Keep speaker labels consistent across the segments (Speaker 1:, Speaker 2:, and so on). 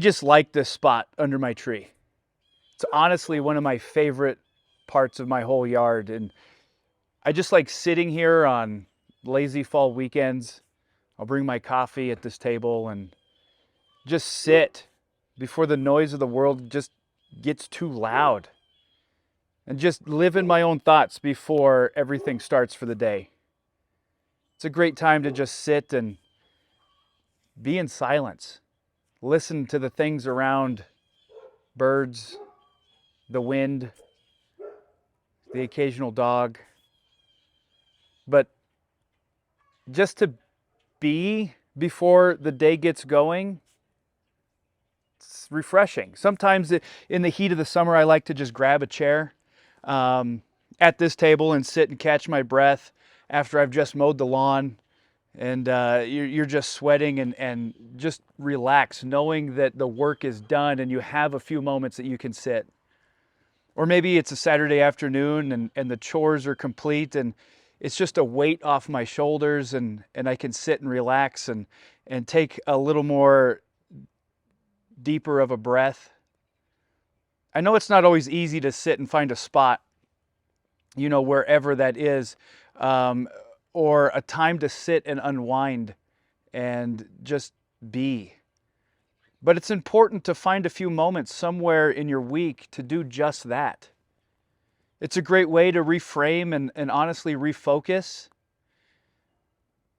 Speaker 1: just like this spot under my tree. It's honestly one of my favorite parts of my whole yard. And I just like sitting here on lazy fall weekends. I'll bring my coffee at this table and just sit before the noise of the world just gets too loud. And just live in my own thoughts before everything starts for the day. It's a great time to just sit and be in silence. Listen to the things around, birds, the wind, the occasional dog. But just to be before the day gets going, it's refreshing. Sometimes in the heat of the summer, I like to just grab a chair at this table and sit and catch my breath after I've just mowed the lawn. And you're just sweating and just relax, knowing that the work is done and you have a few moments that you can sit. Or maybe it's a Saturday afternoon and the chores are complete and it's just a weight off my shoulders and I can sit and relax and take a little more deeper of a breath. I know it's not always easy to sit and find a spot, wherever that is, or a time to sit and unwind and just be. But it's important to find a few moments somewhere in your week to do just that. It's a great way to reframe and honestly refocus.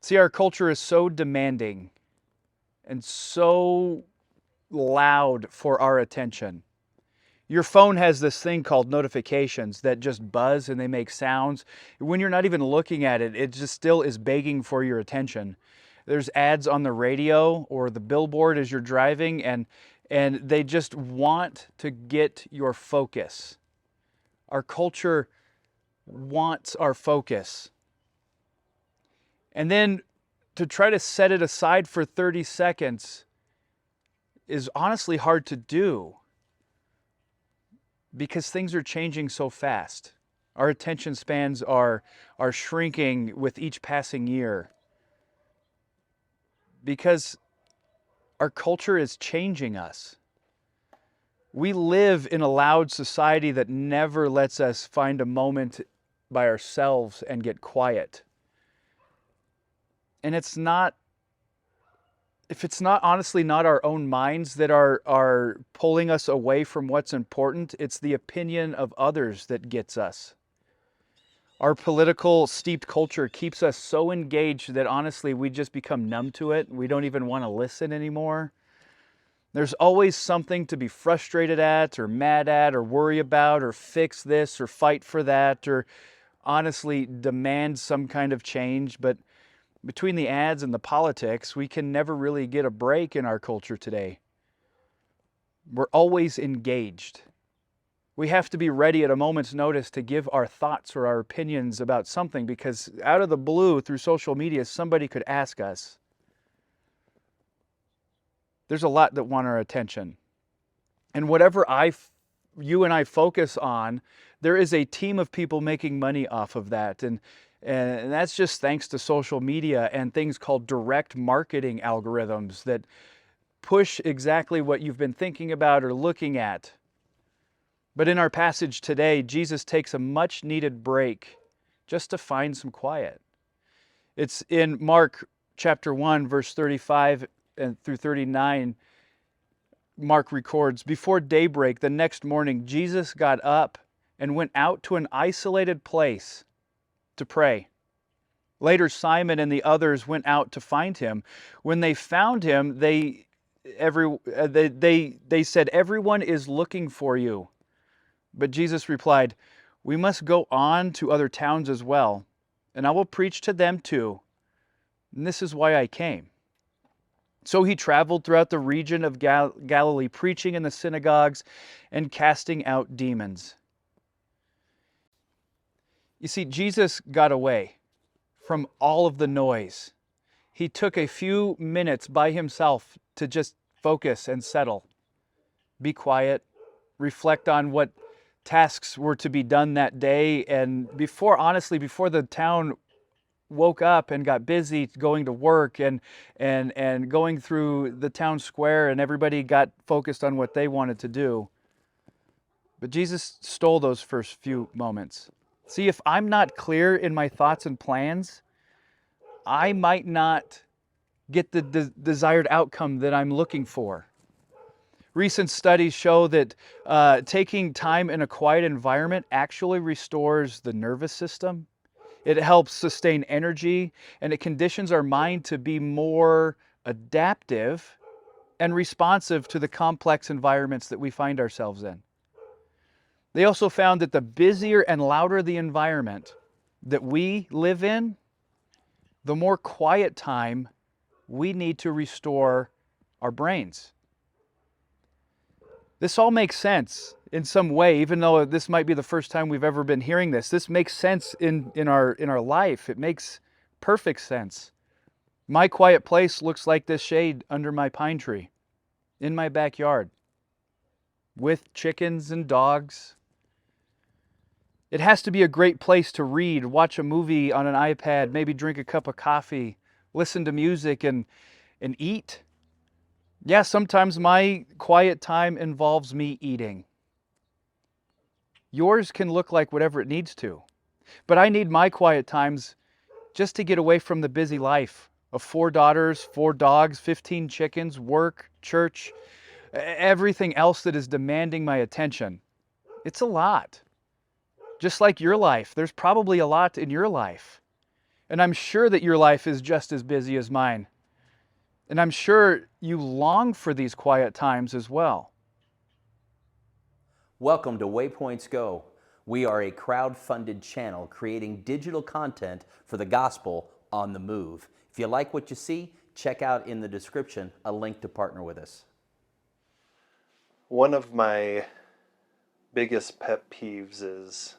Speaker 1: See, our culture is so demanding and so loud for our attention. Your phone has this thing called notifications that just buzz and they make sounds. When you're not even looking at it, it just still is begging for your attention. There's ads on the radio or the billboard as you're driving, and they just want to get your focus. Our culture wants our focus. And then to try to set it aside for 30 seconds is honestly hard to do because things are changing so fast. Our attention spans are shrinking with each passing year because our culture is changing us. We live in a loud society that never lets us find a moment by ourselves and get quiet. And if it's not honestly not our own minds that are pulling us away from what's important, it's the opinion of others that gets us. Our political steeped culture keeps us so engaged that honestly we just become numb to it. We don't even want to listen anymore. There's always something to be frustrated at or mad at or worry about or fix this or fight for that or honestly demand some kind of change. But between the ads and the politics, we can never really get a break in our culture today. We're always engaged. We have to be ready at a moment's notice to give our thoughts or our opinions about something because out of the blue through social media, somebody could ask us. There's a lot that want our attention. And whatever you and I focus on, there is a team of people making money off of that. And that's just thanks to social media and things called direct marketing algorithms that push exactly what you've been thinking about or looking at. But in our passage today, Jesus takes a much needed break just to find some quiet. It's in Mark chapter 1, verse 35 and through 39. Mark records, before daybreak the next morning, Jesus got up and went out to an isolated place to pray. Later, Simon and the others went out to find him. When they found him, they said, "Everyone is looking for you." But Jesus replied, "We must go on to other towns as well, and I will preach to them too. And this is why I came." So he traveled throughout the region of Galilee, preaching in the synagogues and casting out demons. You see, Jesus got away from all of the noise. He took a few minutes by himself to just focus and settle, be quiet, reflect on what tasks were to be done that day. And before the town woke up and got busy going to work and going through the town square, and everybody got focused on what they wanted to do. But Jesus stole those first few moments. See, if I'm not clear in my thoughts and plans, I might not get the desired outcome that I'm looking for. Recent studies show that taking time in a quiet environment actually restores the nervous system. It helps sustain energy, and it conditions our mind to be more adaptive and responsive to the complex environments that we find ourselves in. They also found that the busier and louder the environment that we live in, the more quiet time we need to restore our brains. This all makes sense in some way, even though this might be the first time we've ever been hearing this. This makes sense in our life. It makes perfect sense. My quiet place looks like this shade under my pine tree in my backyard with chickens and dogs. It has to be a great place to read, watch a movie on an iPad, maybe drink a cup of coffee, listen to music, and eat. Yeah, sometimes my quiet time involves me eating. Yours can look like whatever it needs to. But I need my quiet times just to get away from the busy life of 4 daughters, 4 dogs, 15 chickens, work, church, everything else that is demanding my attention. It's a lot. Just like your life, there's probably a lot in your life. And I'm sure that your life is just as busy as mine. And I'm sure you long for these quiet times as well.
Speaker 2: Welcome to WaypointsGO. We are a crowd-funded channel creating digital content for the gospel on the move. If you like what you see, check out in the description a link to partner with us.
Speaker 3: One of my biggest pet peeves is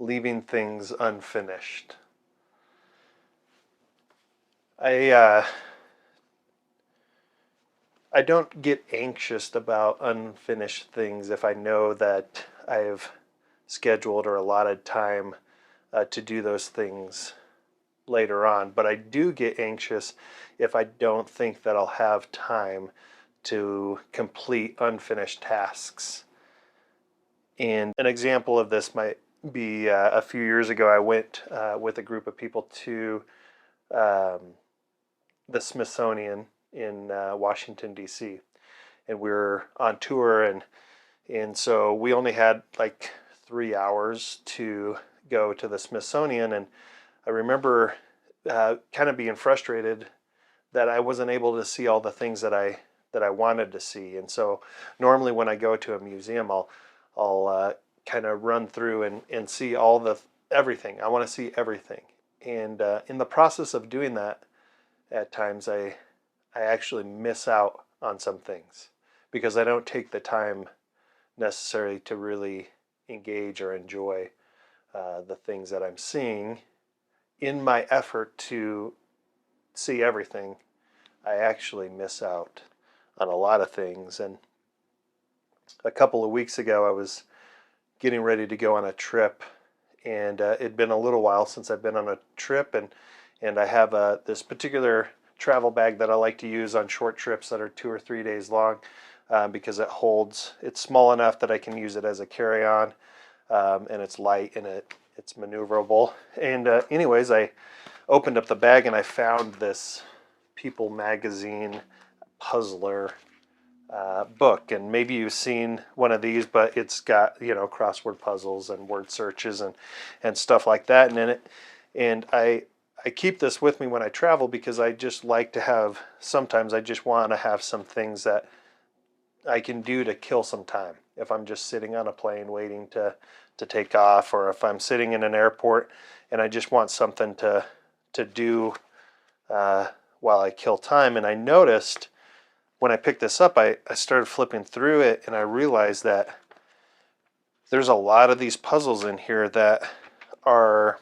Speaker 3: leaving things unfinished. I don't get anxious about unfinished things if I know that I've scheduled or allotted time to do those things later on. But I do get anxious if I don't think that I'll have time to complete unfinished tasks. And an example of this might be a few years ago I went with a group of people to the Smithsonian in Washington, D.C. And we were on tour, and so we only had like 3 hours to go to the Smithsonian. And I remember kind of being frustrated that I wasn't able to see all the things that I wanted to see. And so normally when I go to a museum, I'll kind of run through and see everything. I want to see everything. And in the process of doing that, at times I actually miss out on some things because I don't take the time necessarily to really engage or enjoy the things that I'm seeing. In my effort to see everything, I actually miss out on a lot of things. And a couple of weeks ago, I was getting ready to go on a trip, and it'd been a little while since I've been on a trip, and I have this particular travel bag that I like to use on short trips that are 2 or 3 days long because it's small enough that I can use it as a carry-on, and it's light and it's maneuverable. And anyways, I opened up the bag and I found this People magazine puzzler book, and maybe you've seen one of these, but it's got crossword puzzles and word searches and stuff like that. And in it, and I keep this with me when I travel because I just like to have, sometimes I just want to have some things that I can do to kill some time. If I'm just sitting on a plane waiting to take off, or if I'm sitting in an airport and I just want something to do while I kill time. And I noticed when I picked this up, I started flipping through it, and I realized that there's a lot of these puzzles in here that are,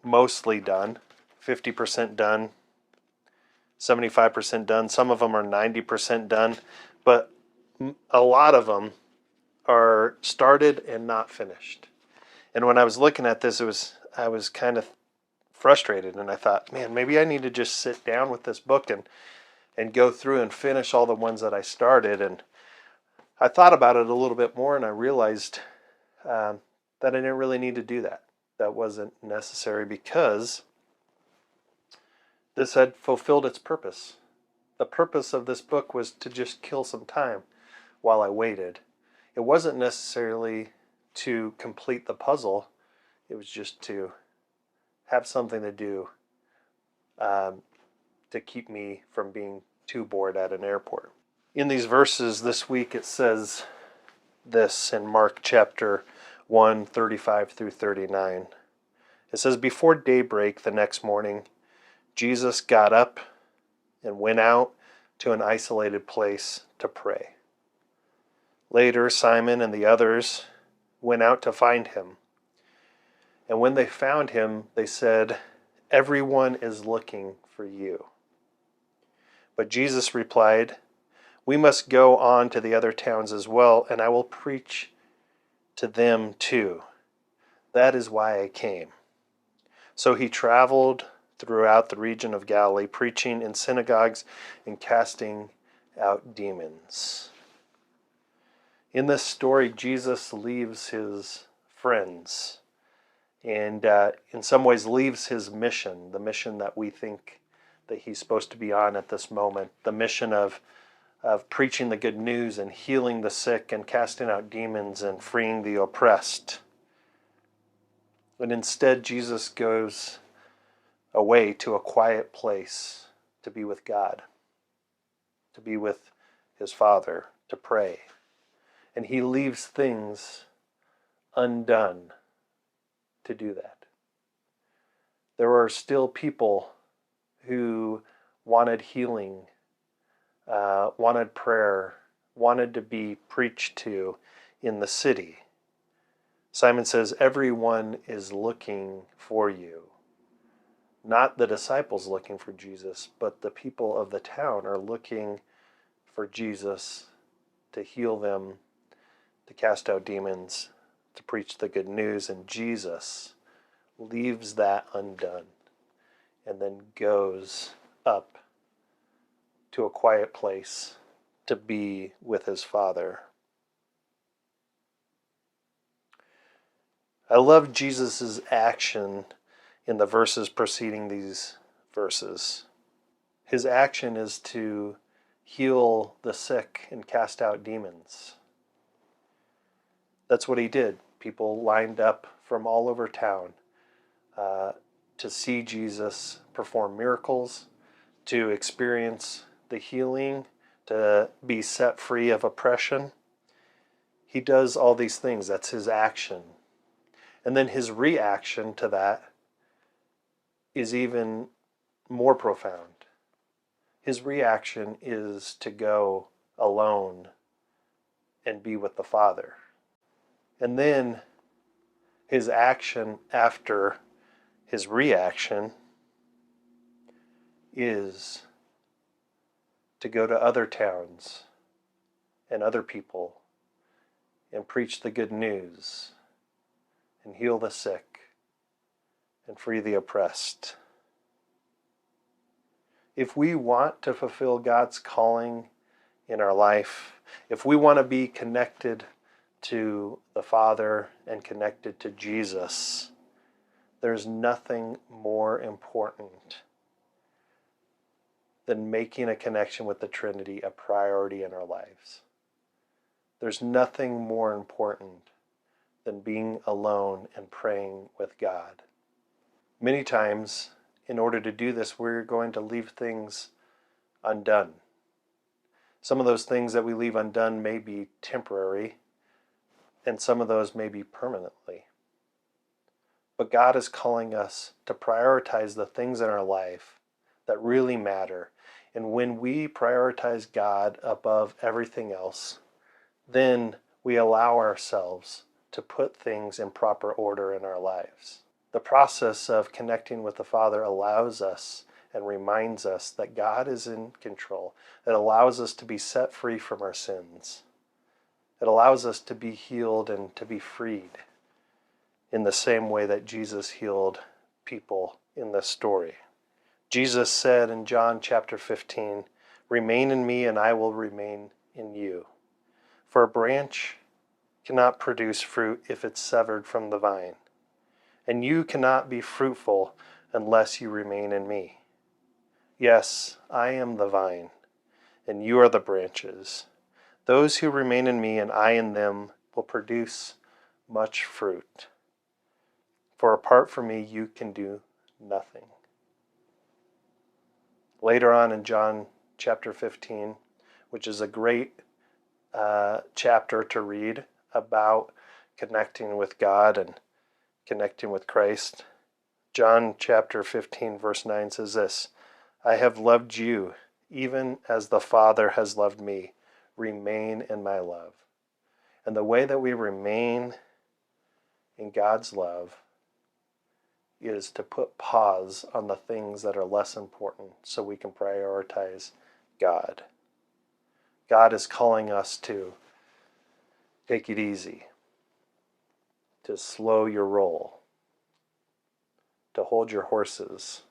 Speaker 3: mostly done. 50% done, 75% done. Some of them are 90% done, but a lot of them are started and not finished. And when I was looking at this, I was kind of frustrated, and I thought, man, maybe I need to just sit down with this book and go through and finish all the ones that I started. And I thought about it a little bit more, and I realized that I didn't really need to do that. That wasn't necessary, because this had fulfilled its purpose. The purpose of this book was to just kill some time while I waited. It wasn't necessarily to complete the puzzle. It was just to have something to do to keep me from being too bored at an airport. In these verses this week, it says this in Mark chapter 1, 35 through 39. It says, "Before daybreak the next morning, Jesus got up and went out to an isolated place to pray. Later, Simon and the others went out to find him. And when they found him, they said, 'Everyone is looking for you.' But Jesus replied, 'We must go on to the other towns as well, and I will preach to them too. That is why I came.' So he traveled throughout the region of Galilee, preaching in synagogues and casting out demons." In this story, Jesus leaves his friends and in some ways leaves his mission, the mission that we think that he's supposed to be on at this moment, the mission of preaching the good news and healing the sick and casting out demons and freeing the oppressed. And instead, Jesus goes away to a quiet place to be with God, to be with his Father, to pray. And he leaves things undone to do that. There are still people who wanted healing, wanted prayer, wanted to be preached to in the city. Simon says, "Everyone is looking for you." Not the disciples looking for Jesus, but the people of the town are looking for Jesus to heal them, to cast out demons, to preach the good news. And Jesus leaves that undone and then goes up to a quiet place to be with his Father. I love Jesus' action in the verses preceding these verses. His action is to heal the sick and cast out demons. That's what he did. People lined up from all over town to see Jesus perform miracles, to experience the healing, to be set free of oppression. He does all these things. That's his action. And then his reaction to that is even more profound. His reaction is to go alone and be with the Father. And then his action after his reaction is to go to other towns and other people and preach the good news and heal the sick and free the oppressed. If we want to fulfill God's calling in our life, if we want to be connected to the Father and connected to Jesus, there's nothing more important than making a connection with the Trinity a priority in our lives. There's nothing more important than being alone and praying with God. Many times, in order to do this, we're going to leave things undone. Some of those things that we leave undone may be temporary, and some of those may be permanently. But God is calling us to prioritize the things in our life that really matter. And when we prioritize God above everything else, then we allow ourselves to put things in proper order in our lives. The process of connecting with the Father allows us and reminds us that God is in control. It allows us to be set free from our sins. It allows us to be healed and to be freed in the same way that Jesus healed people in this story. Jesus said in John chapter 15, "Remain in me and I will remain in you. For a branch cannot produce fruit if it's severed from the vine, and you cannot be fruitful unless you remain in me. Yes, I am the vine, and you are the branches. Those who remain in me and I in them will produce much fruit. For apart from me, you can do nothing." Later on in John chapter 15, which is a great chapter to read about connecting with God and connecting with Christ, John chapter 15 verse 9 says this, "I have loved you even as the Father has loved me. Remain in my love." And the way that we remain in God's love is to put pause on the things that are less important so we can prioritize God. God is calling us to take it easy, to slow your roll, to hold your horses,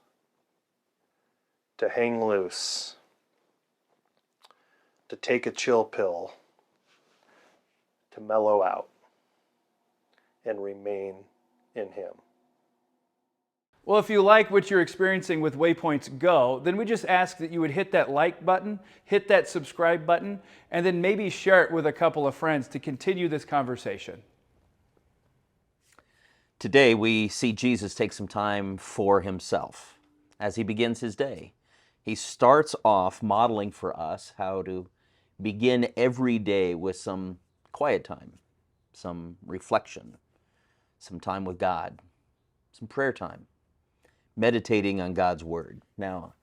Speaker 3: to hang loose, to take a chill pill, to mellow out, and remain in Him.
Speaker 1: Well, if you like what you're experiencing with Waypoints Go, then we just ask that you would hit that like button, hit that subscribe button, and then maybe share it with a couple of friends to continue this conversation.
Speaker 2: Today we see Jesus take some time for himself as he begins his day. He starts off modeling for us how to begin every day with some quiet time, some reflection, some time with God, some prayer time, meditating on God's Word. Now,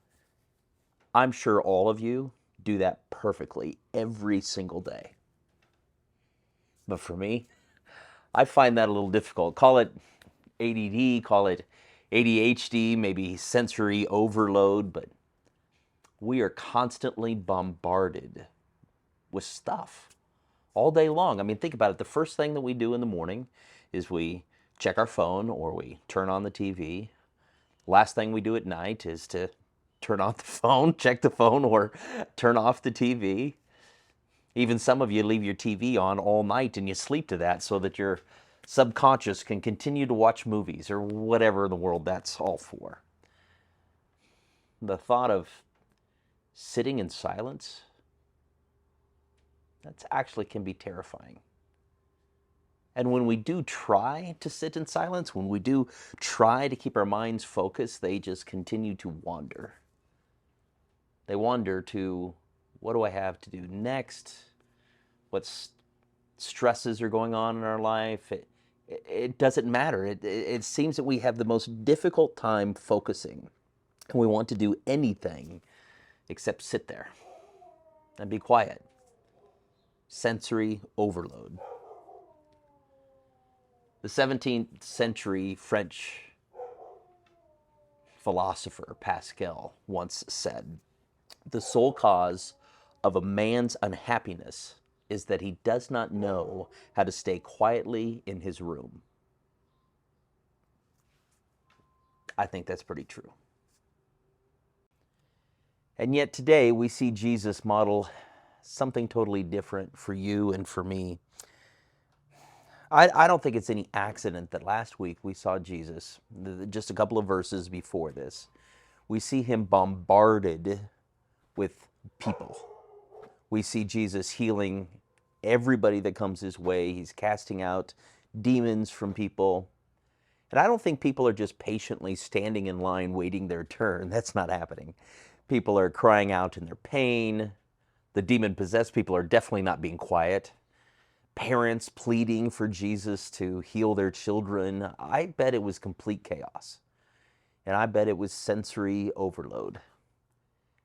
Speaker 2: I'm sure all of you do that perfectly every single day. But for me, I find that a little difficult. Call it ADD, call it ADHD, maybe sensory overload, but we are constantly bombarded with stuff all day long. I mean, think about it. The first thing that we do in the morning is we check our phone or we turn on the TV. Last thing we do at night is to turn off the phone, check the phone, or turn off the TV. Even some of you leave your TV on all night and you sleep to that so that your subconscious can continue to watch movies or whatever in the world that's all for. The thought of sitting in silence, that actually can be terrifying. And when we do try to sit in silence, when we do try to keep our minds focused, they just continue to wander. They wander to, what do I have to do next? What stresses are going on in our life? It doesn't matter. It seems that we have the most difficult time focusing. And we want to do anything except sit there and be quiet. Sensory overload. The 17th century French philosopher Pascal once said, "The sole cause of a man's unhappiness is that he does not know how to stay quietly in his room." I think that's pretty true. And yet today we see Jesus model something totally different for you and for me. I don't think it's any accident that last week we saw Jesus, just a couple of verses before this, we see him bombarded with people. We see Jesus healing everybody that comes his way. He's casting out demons from people. And I don't think people are just patiently standing in line waiting their turn. That's not happening. People are crying out in their pain. The demon-possessed people are definitely not being quiet. Parents pleading for Jesus to heal their children. I bet it was complete chaos. And I bet it was sensory overload.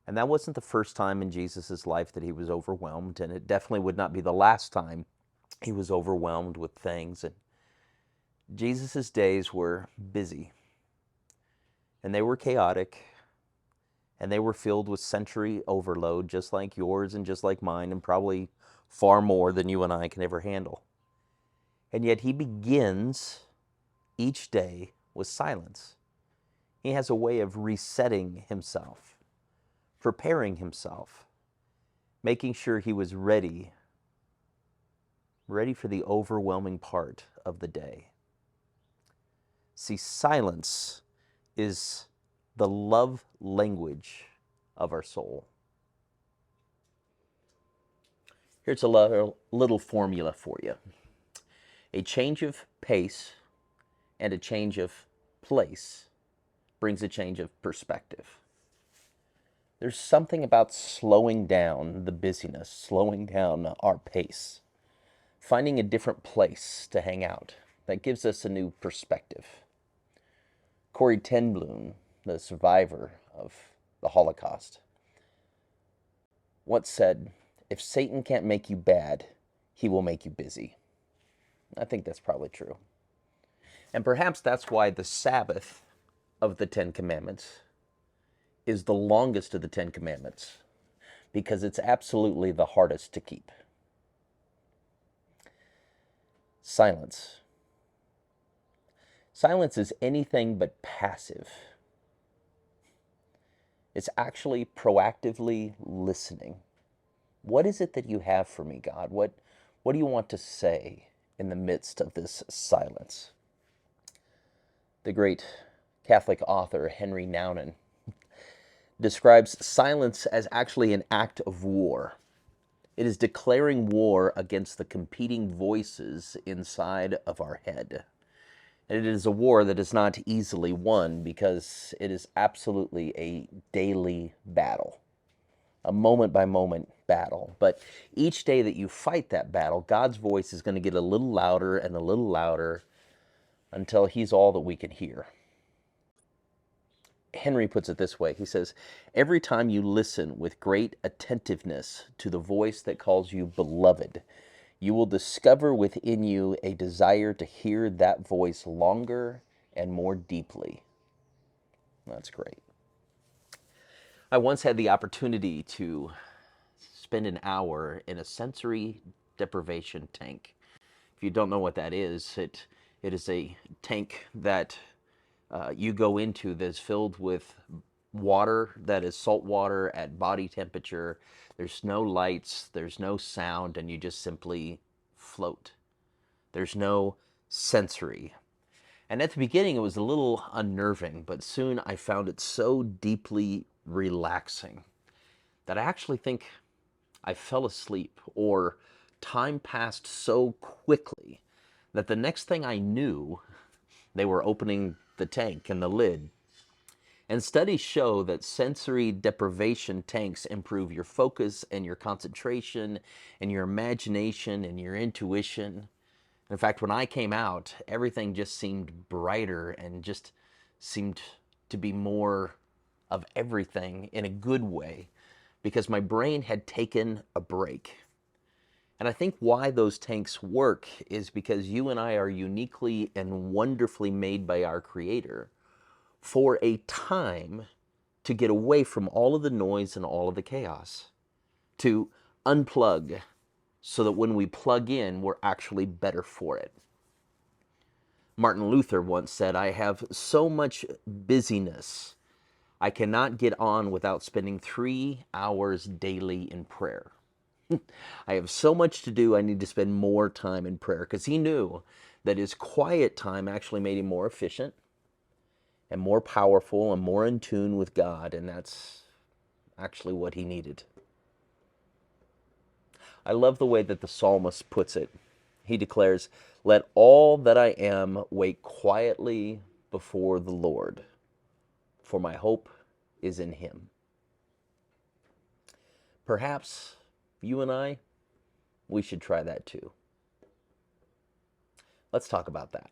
Speaker 2: And that wasn't the first time in Jesus' life that he was overwhelmed, and it definitely would not be the last time he was overwhelmed with things. And Jesus' days were busy, and they were chaotic, and they were filled with sensory overload, just like yours and just like mine, and probably far more than you and I can ever handle. And yet he begins each day with silence. He has a way of resetting himself, preparing himself, making sure he was ready for the overwhelming part of the day. See, silence is the love language of our soul. Here's a little formula for you. A change of pace and a change of place brings a change of perspective. There's something about slowing down the busyness, slowing down our pace, finding a different place to hang out that gives us a new perspective. Corrie ten Boom, the survivor of the Holocaust, once said, "If Satan can't make you bad, he will make you busy." I think that's probably true. And perhaps that's why the Sabbath of the Ten Commandments is the longest of the Ten Commandments, because it's absolutely the hardest to keep. Silence. Silence is anything but passive. It's actually proactively listening. What is it that you have for me, God? What do you want to say in the midst of this silence? The great Catholic author Henry Nouwen describes silence as actually an act of war. It is declaring war against the competing voices inside of our head. And it is a war that is not easily won, because it is absolutely a daily battle, a moment-by-moment battle. But each day that you fight that battle, God's voice is going to get a little louder and a little louder until he's all that we can hear. Henry puts it this way. He says, "Every time you listen with great attentiveness to the voice that calls you beloved, you will discover within you a desire to hear that voice longer and more deeply." That's great. I once had the opportunity to spend an hour in a sensory deprivation tank. If you don't know what that is, it is a tank that you go into that's filled with water that is salt water at body temperature. There's no lights, there's no sound, and you just simply float. There's no sensory. And at the beginning, it was a little unnerving, but soon I found it so deeply relaxing that I actually think I fell asleep, or time passed so quickly that the next thing I knew, they were opening the tank and the lid. And studies show that sensory deprivation tanks improve your focus and your concentration and your imagination and your intuition. In fact, when I came out, everything just seemed brighter and just seemed to be more of everything in a good way, because my brain had taken a break. And I think why those tanks work is because you and I are uniquely and wonderfully made by our Creator for a time to get away from all of the noise and all of the chaos, to unplug so that when we plug in, we're actually better for it. Martin Luther once said, "I have so much busyness, I cannot get on without spending 3 hours daily in prayer." I have so much to do, I need to spend more time in prayer, because he knew that his quiet time actually made him more efficient and more powerful and more in tune with God, and that's actually what he needed. I love the way that the psalmist puts it. He declares, "Let all that I am wait quietly before the Lord, for my hope is in him." Perhaps you and I, we should try that too. Let's talk about that.